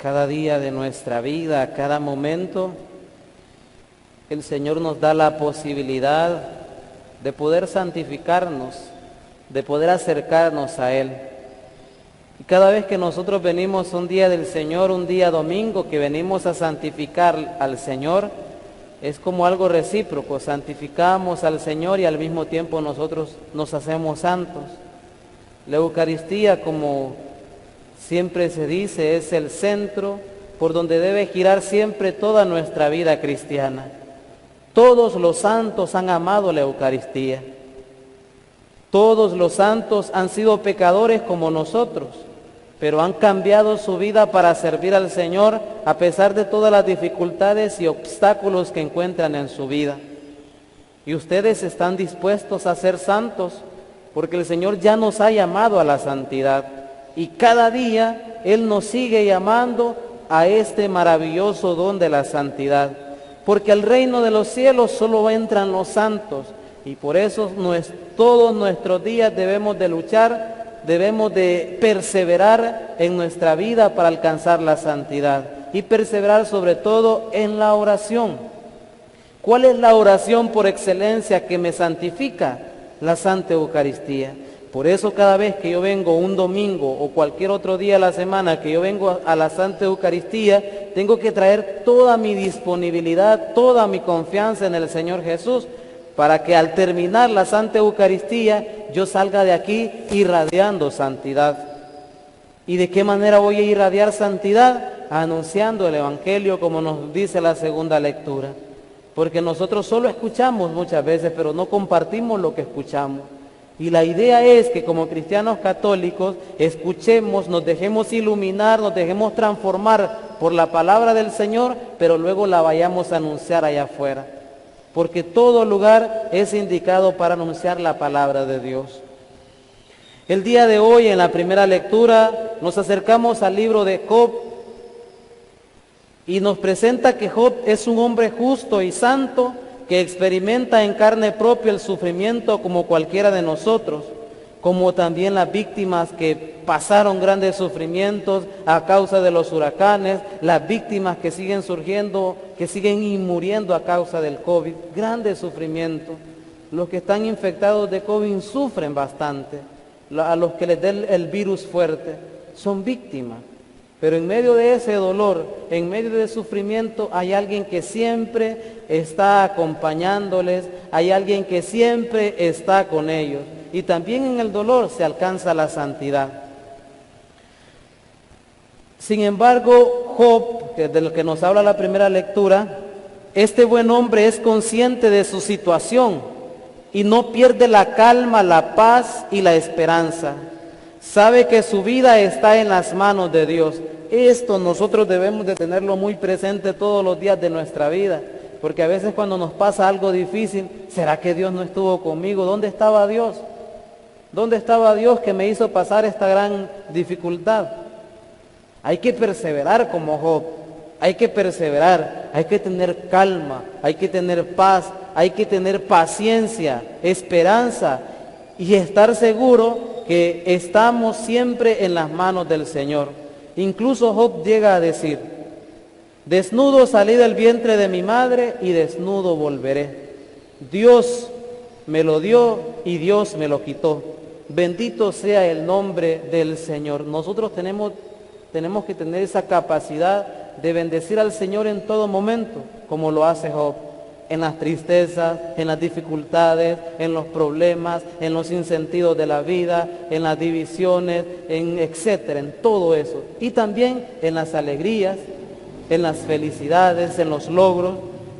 Cada día de nuestra vida, cada momento, el Señor nos da la posibilidad de poder santificarnos, de poder acercarnos a Él. Y cada vez que nosotros venimos un día del Señor, un día domingo, que venimos a santificar al Señor, es como algo recíproco, santificamos al Señor y al mismo tiempo nosotros nos hacemos santos. La Eucaristía, como siempre se dice, es el centro por donde debe girar siempre toda nuestra vida cristiana. Todos los santos han amado la Eucaristía. Todos los santos han sido pecadores como nosotros, pero han cambiado su vida para servir al Señor a pesar de todas las dificultades y obstáculos que encuentran en su vida. Y ustedes están dispuestos a ser santos porque el Señor ya nos ha llamado a la santidad. Y cada día Él nos sigue llamando a este maravilloso don de la santidad. Porque al reino de los cielos solo entran los santos. Y por eso todos nuestros días debemos de luchar, debemos de perseverar en nuestra vida para alcanzar la santidad. Y perseverar sobre todo en la oración. ¿Cuál es la oración por excelencia que me santifica? La Santa Eucaristía. Por eso cada vez que yo vengo un domingo o cualquier otro día de la semana que yo vengo a la Santa Eucaristía, tengo que traer toda mi disponibilidad, toda mi confianza en el Señor Jesús, para que al terminar la Santa Eucaristía yo salga de aquí irradiando santidad. ¿Y de qué manera voy a irradiar santidad? Anunciando el Evangelio, como nos dice la segunda lectura. Porque nosotros solo escuchamos muchas veces, pero no compartimos lo que escuchamos. Y la idea es que como cristianos católicos escuchemos, nos dejemos iluminar, nos dejemos transformar por la palabra del Señor, pero luego la vayamos a anunciar allá afuera. Porque todo lugar es indicado para anunciar la palabra de Dios. El día de hoy, en la primera lectura, nos acercamos al libro de Job y nos presenta que Job es un hombre justo y santo, que experimenta en carne propia el sufrimiento como cualquiera de nosotros, como también las víctimas que pasaron grandes sufrimientos a causa de los huracanes, las víctimas que siguen surgiendo, que siguen muriendo a causa del COVID, grandes sufrimientos. Los que están infectados de COVID sufren bastante, a los que les den el virus fuerte, son víctimas. Pero en medio de ese dolor, en medio de sufrimiento, hay alguien que siempre está acompañándoles, hay alguien que siempre está con ellos. Y también en el dolor se alcanza la santidad. Sin embargo, Job, que de lo que nos habla la primera lectura, este buen hombre es consciente de su situación y no pierde la calma, la paz y la esperanza. Sabe que su vida está en las manos de Dios. Esto nosotros debemos de tenerlo muy presente todos los días de nuestra vida, porque a veces cuando nos pasa algo difícil, ¿será que Dios no estuvo conmigo? ¿Dónde estaba Dios? ¿Dónde estaba Dios que me hizo pasar esta gran dificultad? Hay que perseverar como Job, hay que perseverar, hay que tener calma, hay que tener paz, hay que tener paciencia, esperanza y estar seguro que estamos siempre en las manos del Señor. Incluso Job llega a decir, desnudo salí del vientre de mi madre y desnudo volveré. Dios me lo dio y Dios me lo quitó. Bendito sea el nombre del Señor. Nosotros tenemos que tener esa capacidad de bendecir al Señor en todo momento, como lo hace Job. En las tristezas, en las dificultades, en los problemas, en los sinsentidos de la vida, en las divisiones, etcétera, en todo eso. Y también en las alegrías, en las felicidades, en los logros.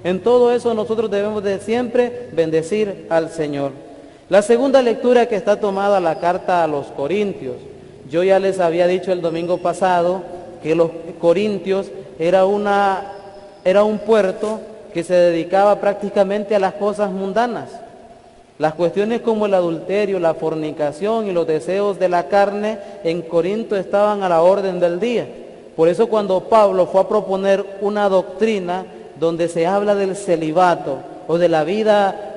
En todo eso nosotros debemos de siempre bendecir al Señor. La segunda lectura que está tomada la carta a los Corintios. Yo ya les había dicho el domingo pasado que los Corintios era un puerto que se dedicaba prácticamente a las cosas mundanas. Las cuestiones como el adulterio, la fornicación y los deseos de la carne en Corinto estaban a la orden del día. Por eso cuando Pablo fue a proponer una doctrina donde se habla del celibato o de la vida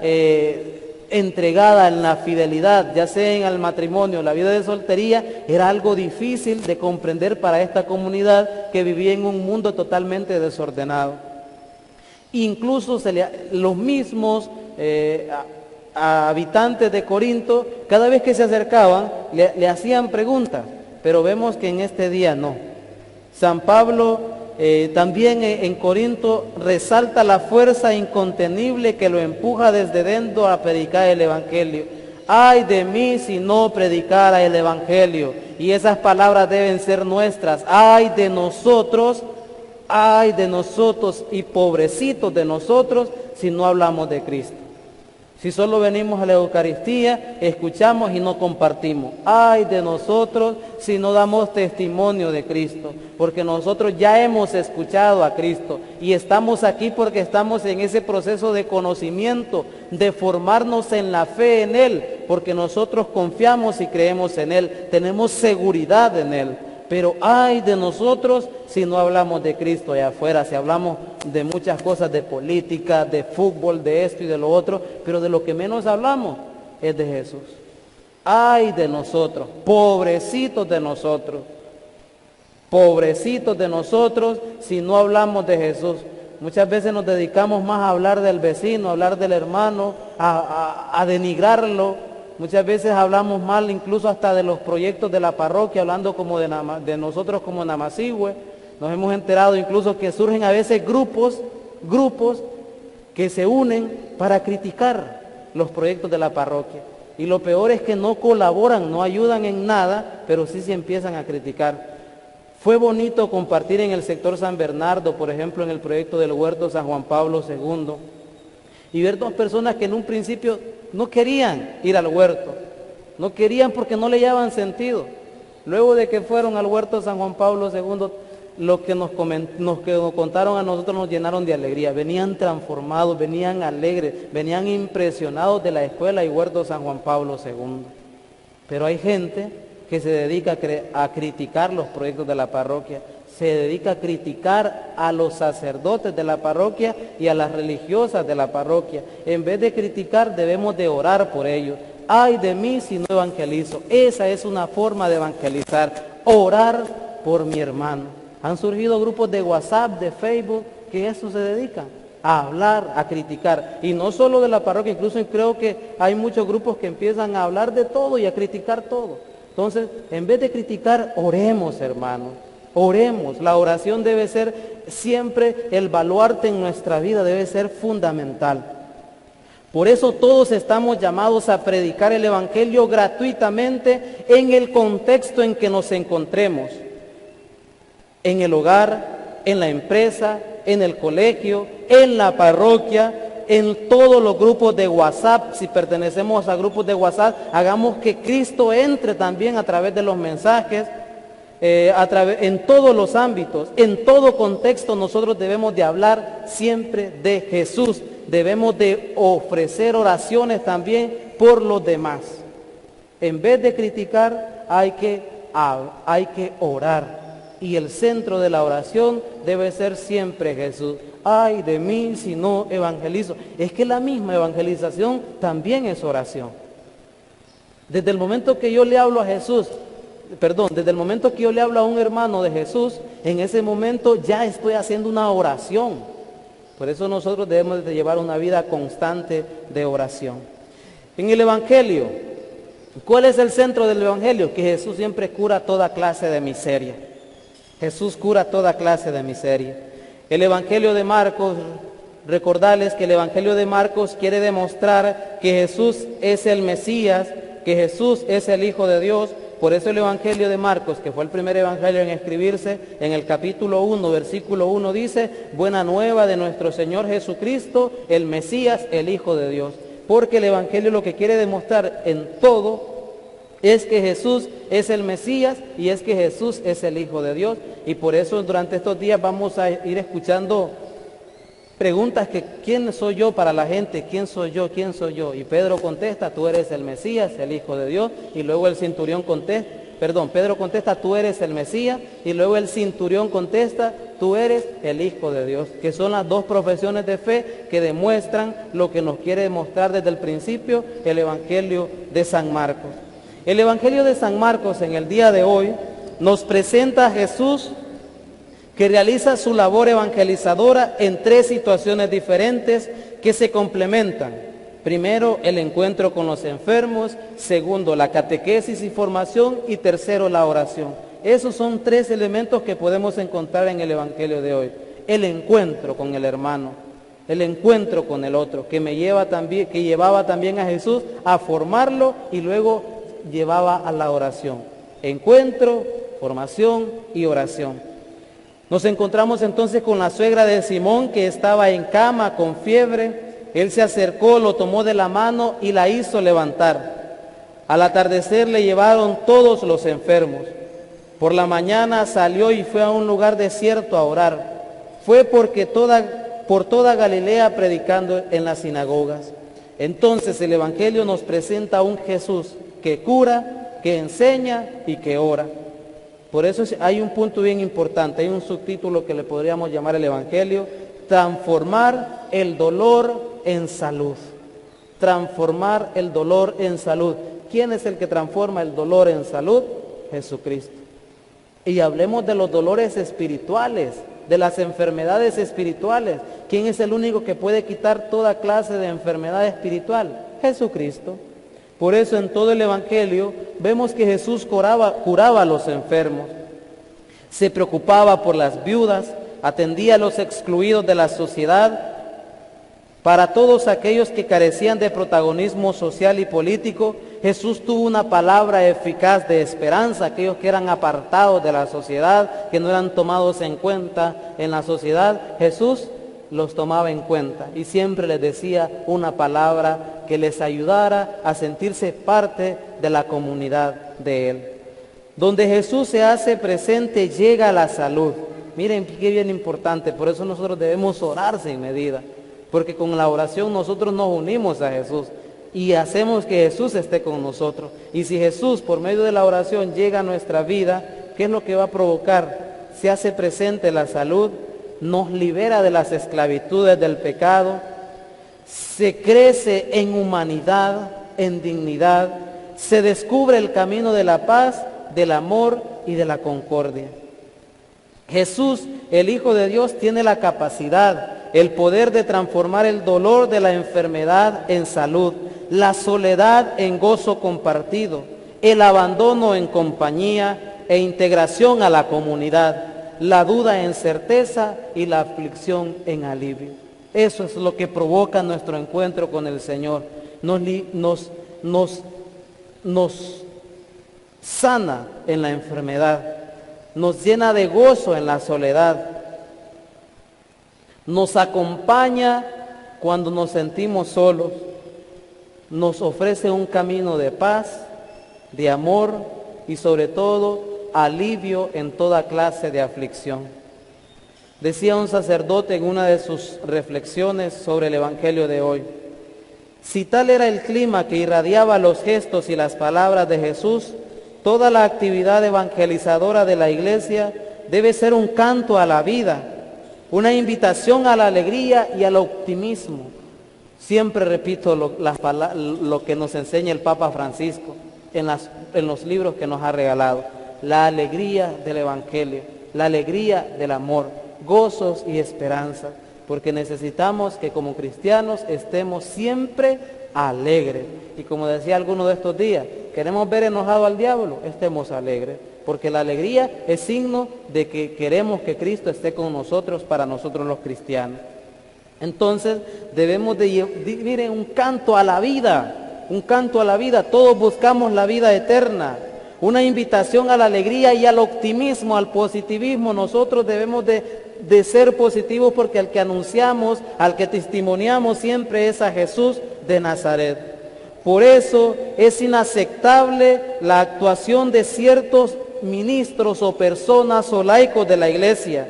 entregada en la fidelidad, ya sea en el matrimonio, la vida de soltería, era algo difícil de comprender para esta comunidad que vivía en un mundo totalmente desordenado. Incluso los mismos habitantes de Corinto, cada vez que se acercaban, le hacían preguntas, pero vemos que en este día no. San Pablo también en Corinto resalta la fuerza incontenible que lo empuja desde dentro a predicar el Evangelio. Ay de mí si no predicara el Evangelio. Y esas palabras deben ser nuestras. Ay de nosotros y pobrecitos de nosotros si no hablamos de Cristo. Si solo venimos a la Eucaristía, escuchamos y no compartimos. Ay de nosotros si no damos testimonio de Cristo, porque nosotros ya hemos escuchado a Cristo y estamos aquí porque estamos en ese proceso de conocimiento, de formarnos en la fe en Él, porque nosotros confiamos y creemos en Él, tenemos seguridad en Él. Pero ay de nosotros si no hablamos de Cristo allá afuera, si hablamos de muchas cosas, de política, de fútbol, de esto y de lo otro, pero de lo que menos hablamos es de Jesús. Ay de nosotros, pobrecitos de nosotros si no hablamos de Jesús. Muchas veces nos dedicamos más a hablar del vecino, a hablar del hermano, a denigrarlo. Muchas veces hablamos mal incluso hasta de los proyectos de la parroquia, hablando como de nosotros como Namasihue. Nos hemos enterado incluso que surgen a veces grupos que se unen para criticar los proyectos de la parroquia. Y lo peor es que no colaboran, no ayudan en nada, pero sí se empiezan a criticar. Fue bonito compartir en el sector San Bernardo, por ejemplo, en el proyecto del Huerto San Juan Pablo II, y ver dos personas que en un principio no querían ir al huerto, no querían porque no le hallaban sentido. Luego de que fueron al huerto San Juan Pablo II, lo que nos contaron a nosotros nos llenaron de alegría. Venían transformados, venían alegres, venían impresionados de la escuela y huerto San Juan Pablo II. Pero hay gente que se dedica a criticar los proyectos de la parroquia, se dedica a criticar a los sacerdotes de la parroquia y a las religiosas de la parroquia. En vez de criticar, debemos de orar por ellos. Ay de mí si no evangelizo. Esa es una forma de evangelizar, orar por mi hermano. Han surgido grupos de WhatsApp, de Facebook, que a eso se dedican, a hablar, a criticar. Y no solo de la parroquia, incluso creo que hay muchos grupos que empiezan a hablar de todo y a criticar todo. Entonces, en vez de criticar, oremos, hermanos. Oremos. La oración debe ser siempre el baluarte en nuestra vida, debe ser fundamental. Por eso todos estamos llamados a predicar el Evangelio gratuitamente en el contexto en que nos encontremos. En el hogar, en la empresa, en el colegio, en la parroquia, en todos los grupos de WhatsApp. Si pertenecemos a grupos de WhatsApp, hagamos que Cristo entre también a través de los mensajes. En todos los ámbitos, en todo contexto, nosotros debemos de hablar siempre de Jesús. Debemos de ofrecer oraciones también por los demás. En vez de criticar, hay que orar. Y el centro de la oración debe ser siempre Jesús. Ay de mí si no evangelizo. Es que la misma evangelización también es oración. Desde el momento que yo le hablo a Jesús, desde el momento que yo le hablo a un hermano de Jesús, en ese momento ya estoy haciendo una oración. Por eso nosotros debemos de llevar una vida constante de oración. En el Evangelio, ¿cuál es el centro del Evangelio? Que Jesús siempre cura toda clase de miseria. Jesús cura toda clase de miseria. El Evangelio de Marcos, recordarles que el Evangelio de Marcos quiere demostrar que Jesús es el Mesías, que Jesús es el Hijo de Dios. Por eso el Evangelio de Marcos, que fue el primer evangelio en escribirse, en el capítulo 1, versículo 1 dice: buena nueva de nuestro Señor Jesucristo, el Mesías, el Hijo de Dios. Porque el Evangelio lo que quiere demostrar en todo es que Jesús es el Mesías y es que Jesús es el Hijo de Dios. Y por eso durante estos días vamos a ir escuchando preguntas que ¿quién soy yo para la gente? ¿Quién soy yo? ¿Quién soy yo? Y Pedro contesta: tú eres el Mesías, el Hijo de Dios. Y luego el centurión contesta, Pedro contesta, tú eres el Mesías, y luego el centurión contesta, tú eres el Hijo de Dios, que son las dos profesiones de fe que demuestran lo que nos quiere demostrar desde el principio el Evangelio de San Marcos. El Evangelio de San Marcos en el día de hoy nos presenta a Jesús que realiza su labor evangelizadora en tres situaciones diferentes que se complementan. Primero, el encuentro con los enfermos. Segundo, la catequesis y formación. Y tercero, la oración. Esos son tres elementos que podemos encontrar en el Evangelio de hoy. El encuentro con el hermano, el encuentro con el otro, que llevaba también a Jesús a formarlo y luego llevaba a la oración. Encuentro, formación y oración. Nos encontramos entonces con la suegra de Simón, que estaba en cama con fiebre. Él se acercó, lo tomó de la mano y la hizo levantar. Al atardecer le llevaron todos los enfermos. Por la mañana salió y fue a un lugar desierto a orar. Fue por toda Galilea predicando en las sinagogas. Entonces el Evangelio nos presenta a un Jesús que cura, que enseña y que ora. Por eso hay un punto bien importante, hay un subtítulo que le podríamos llamar el Evangelio: transformar el dolor en salud. Transformar el dolor en salud. ¿Quién es el que transforma el dolor en salud? Jesucristo. Y hablemos de los dolores espirituales, de las enfermedades espirituales. ¿Quién es el único que puede quitar toda clase de enfermedad espiritual? Jesucristo. Por eso en todo el Evangelio vemos que Jesús curaba a los enfermos, se preocupaba por las viudas, atendía a los excluidos de la sociedad. Para todos aquellos que carecían de protagonismo social y político, Jesús tuvo una palabra eficaz de esperanza. Aquellos que eran apartados de la sociedad, que no eran tomados en cuenta en la sociedad, Jesús los tomaba en cuenta y siempre les decía una palabra que les ayudara a sentirse parte de la comunidad de Él. Donde Jesús se hace presente, llega la salud. Miren qué bien importante, por eso nosotros debemos orar sin medida, porque con la oración nosotros nos unimos a Jesús y hacemos que Jesús esté con nosotros. Y si Jesús por medio de la oración llega a nuestra vida, ¿qué es lo que va a provocar? Se hace presente la salud, nos libera de las esclavitudes del pecado, se crece en humanidad, en dignidad, se descubre el camino de la paz, del amor y de la concordia. Jesús, el Hijo de Dios, tiene la capacidad, el poder de transformar el dolor de la enfermedad en salud, la soledad en gozo compartido, el abandono en compañía e integración a la comunidad, la duda en certeza y la aflicción en alivio. Eso es lo que provoca nuestro encuentro con el Señor. Nos sana en la enfermedad, nos llena de gozo en la soledad, nos acompaña cuando nos sentimos solos, nos ofrece un camino de paz, de amor y sobre todo alivio en toda clase de aflicción. Decía un sacerdote en una de sus reflexiones sobre el Evangelio de hoy: si tal era el clima que irradiaba los gestos y las palabras de Jesús, toda la actividad evangelizadora de la Iglesia debe ser un canto a la vida, una invitación a la alegría y al optimismo. Siempre repito lo que nos enseña el Papa Francisco en los libros que nos ha regalado: la alegría del Evangelio, la alegría del amor, gozos y esperanza, porque necesitamos que como cristianos estemos siempre alegres. Y como decía alguno de estos días, queremos ver enojado al diablo, estemos alegres, porque la alegría es signo de que queremos que Cristo esté con nosotros, para nosotros los cristianos. Entonces debemos de vivir en un canto a la vida, un canto a la vida. Todos buscamos la vida eterna, una invitación a la alegría y al optimismo, al positivismo. Nosotros debemos de ser positivos, porque al que anunciamos, al que testimoniamos siempre es a Jesús de Nazaret. Por eso es inaceptable la actuación de ciertos ministros o personas o laicos de la Iglesia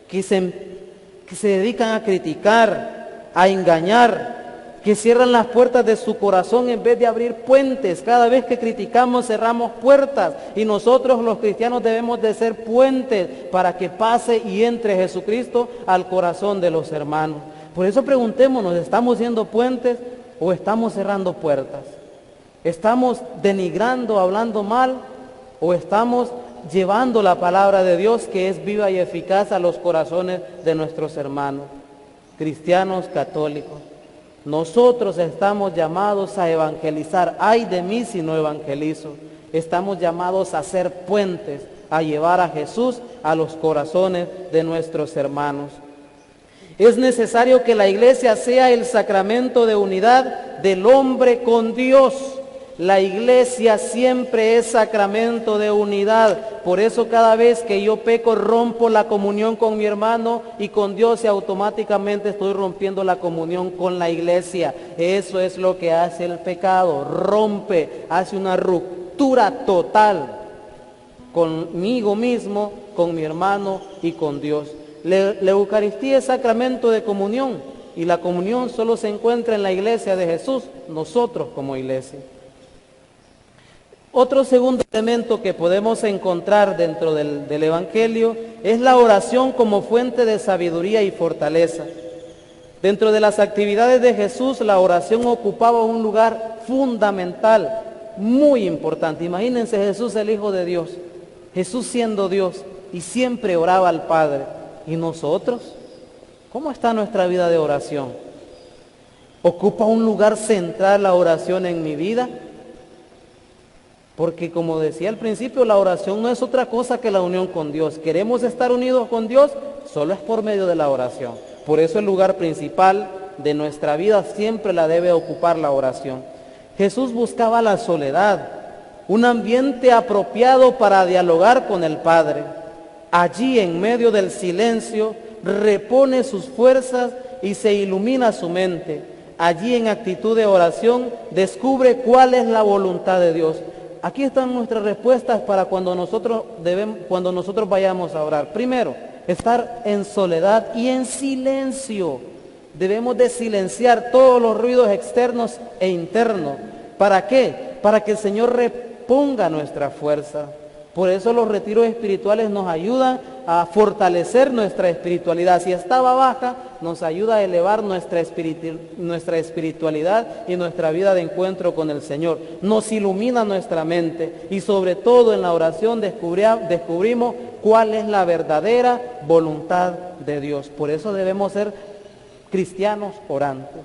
que se dedican a criticar, a engañar que cierran las puertas de su corazón en vez de abrir puentes. Cada vez que criticamos cerramos puertas, y nosotros los cristianos debemos de ser puentes para que pase y entre Jesucristo al corazón de los hermanos. Por eso preguntémonos, ¿estamos siendo puentes o estamos cerrando puertas? ¿Estamos denigrando, hablando mal, o estamos llevando la palabra de Dios, que es viva y eficaz, a los corazones de nuestros hermanos cristianos católicos? Nosotros estamos llamados a evangelizar. Ay de mí si no evangelizo. Estamos llamados a ser puentes, a llevar a Jesús a los corazones de nuestros hermanos. Es necesario que la iglesia sea el sacramento de unidad del hombre con Dios. La iglesia siempre es sacramento de unidad. Por eso cada vez que yo peco, rompo la comunión con mi hermano y con Dios, y automáticamente estoy rompiendo la comunión con la iglesia. Eso es lo que hace el pecado. Rompe, hace una ruptura total conmigo mismo, con mi hermano y con Dios. La Eucaristía es sacramento de comunión, y la comunión solo se encuentra en la iglesia de Jesús, nosotros como iglesia. Otro segundo elemento que podemos encontrar dentro del Evangelio es la oración como fuente de sabiduría y fortaleza. Dentro de las actividades de Jesús, la oración ocupaba un lugar fundamental, muy importante. Imagínense Jesús, el Hijo de Dios, Jesús siendo Dios, y siempre oraba al Padre. ¿Y nosotros? ¿Cómo está nuestra vida de oración? ¿Ocupa un lugar central la oración en mi vida? Porque, como decía al principio, la oración no es otra cosa que la unión con Dios. ¿Queremos estar unidos con Dios? Solo es por medio de la oración. Por eso el lugar principal de nuestra vida siempre la debe ocupar la oración. Jesús buscaba la soledad, un ambiente apropiado para dialogar con el Padre. Allí, en medio del silencio, repone sus fuerzas y se ilumina su mente. Allí, en actitud de oración, descubre cuál es la voluntad de Dios. Aquí están nuestras respuestas para cuando nosotros vayamos a orar. Primero, estar en soledad y en silencio. Debemos de silenciar todos los ruidos externos e internos. ¿Para qué? Para que el Señor reponga nuestra fuerza. Por eso los retiros espirituales nos ayudan a fortalecer nuestra espiritualidad. Si estaba baja, nos ayuda a elevar nuestra espiritualidad y nuestra vida de encuentro con el Señor. Nos ilumina nuestra mente, y sobre todo en la oración descubrimos cuál es la verdadera voluntad de Dios. Por eso debemos ser cristianos orantes.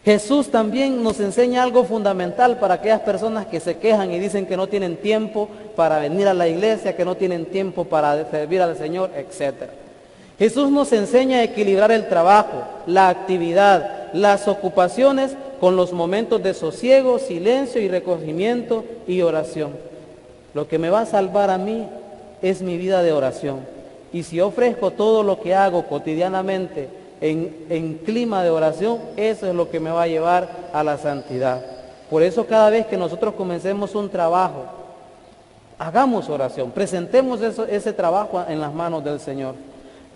Jesús también nos enseña algo fundamental para aquellas personas que se quejan y dicen que no tienen tiempo para venir a la iglesia, que no tienen tiempo para servir al Señor, etc. Jesús nos enseña a equilibrar el trabajo, la actividad, las ocupaciones con los momentos de sosiego, silencio y recogimiento y oración. Lo que me va a salvar a mí es mi vida de oración. Y si ofrezco todo lo que hago cotidianamente en clima de oración, eso es lo que me va a llevar a la santidad. Por eso cada vez que nosotros comencemos un trabajo, hagamos oración, presentemos ese trabajo en las manos del Señor.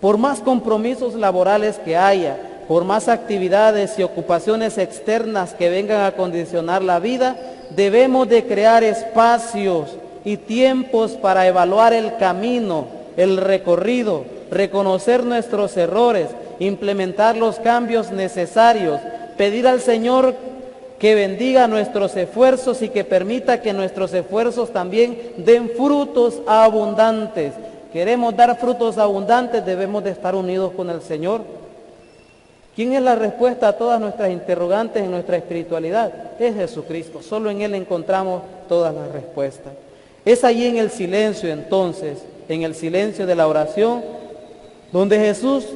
Por más compromisos laborales que haya, por más actividades y ocupaciones externas que vengan a condicionar la vida, debemos de crear espacios y tiempos para evaluar el camino, el recorrido, reconocer nuestros errores, implementar los cambios necesarios, pedir al Señor que bendiga nuestros esfuerzos y que permita que nuestros esfuerzos también den frutos abundantes. Queremos dar frutos abundantes, debemos de estar unidos con el Señor. ¿Quién es la respuesta a todas nuestras interrogantes en nuestra espiritualidad? Es Jesucristo. Solo en Él encontramos todas las respuestas. Es allí en el silencio, entonces, en el silencio de la oración, donde Jesús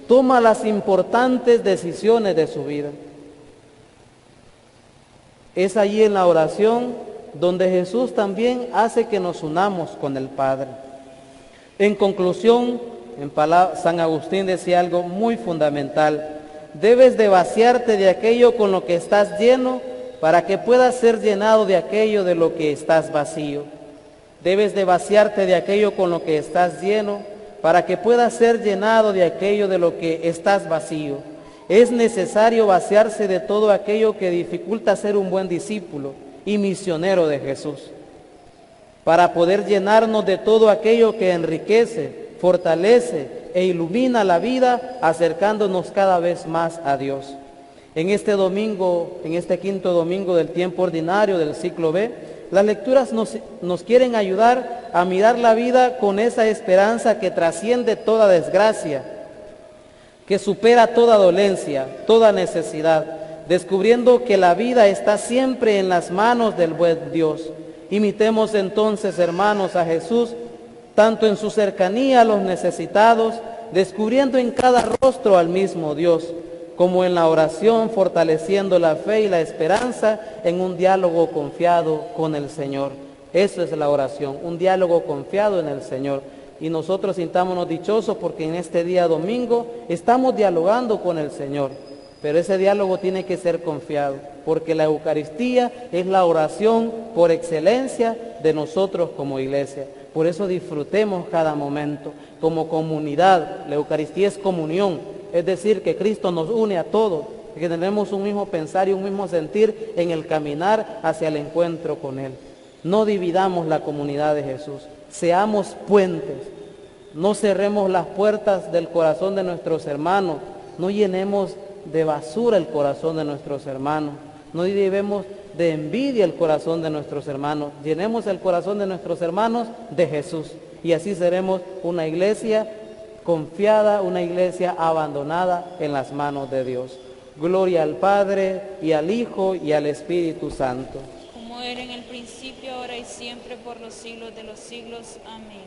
toma las importantes decisiones de su vida. Es allí en la oración donde Jesús también hace que nos unamos con el Padre. En conclusión, San Agustín decía algo muy fundamental: debes de vaciarte de aquello con lo que estás lleno para que puedas ser llenado de aquello de lo que estás vacío. Debes de vaciarte de aquello con lo que estás lleno para que puedas ser llenado de aquello de lo que estás vacío. Es necesario vaciarse de todo aquello que dificulta ser un buen discípulo y misionero de Jesús, para poder llenarnos de todo aquello que enriquece, fortalece e ilumina la vida, acercándonos cada vez más a Dios. En este domingo, en este quinto domingo del tiempo ordinario del ciclo B, las lecturas nos quieren ayudar a mirar la vida con esa esperanza que trasciende toda desgracia, que supera toda dolencia, toda necesidad, descubriendo que la vida está siempre en las manos del buen Dios. Imitemos entonces, hermanos, a Jesús, tanto en su cercanía a los necesitados, descubriendo en cada rostro al mismo Dios, como en la oración, fortaleciendo la fe y la esperanza en un diálogo confiado con el Señor. Eso es la oración, un diálogo confiado en el Señor. Y nosotros sintámonos dichosos porque en este día domingo estamos dialogando con el Señor. Pero ese diálogo tiene que ser confiado, porque la Eucaristía es la oración por excelencia de nosotros como iglesia. Por eso disfrutemos cada momento como comunidad. La Eucaristía es comunión, es decir, que Cristo nos une a todos, que tenemos un mismo pensar y un mismo sentir en el caminar hacia el encuentro con Él. No dividamos la comunidad de Jesús, seamos puentes, no cerremos las puertas del corazón de nuestros hermanos, no llenemos de basura el corazón de nuestros hermanos, no llevemos de envidia el corazón de nuestros hermanos, llenemos el corazón de nuestros hermanos de Jesús, y así seremos una iglesia confiada, una iglesia abandonada en las manos de Dios. Gloria al Padre, y al Hijo, y al Espíritu Santo. Como era en el principio, ahora y siempre, por los siglos de los siglos. Amén.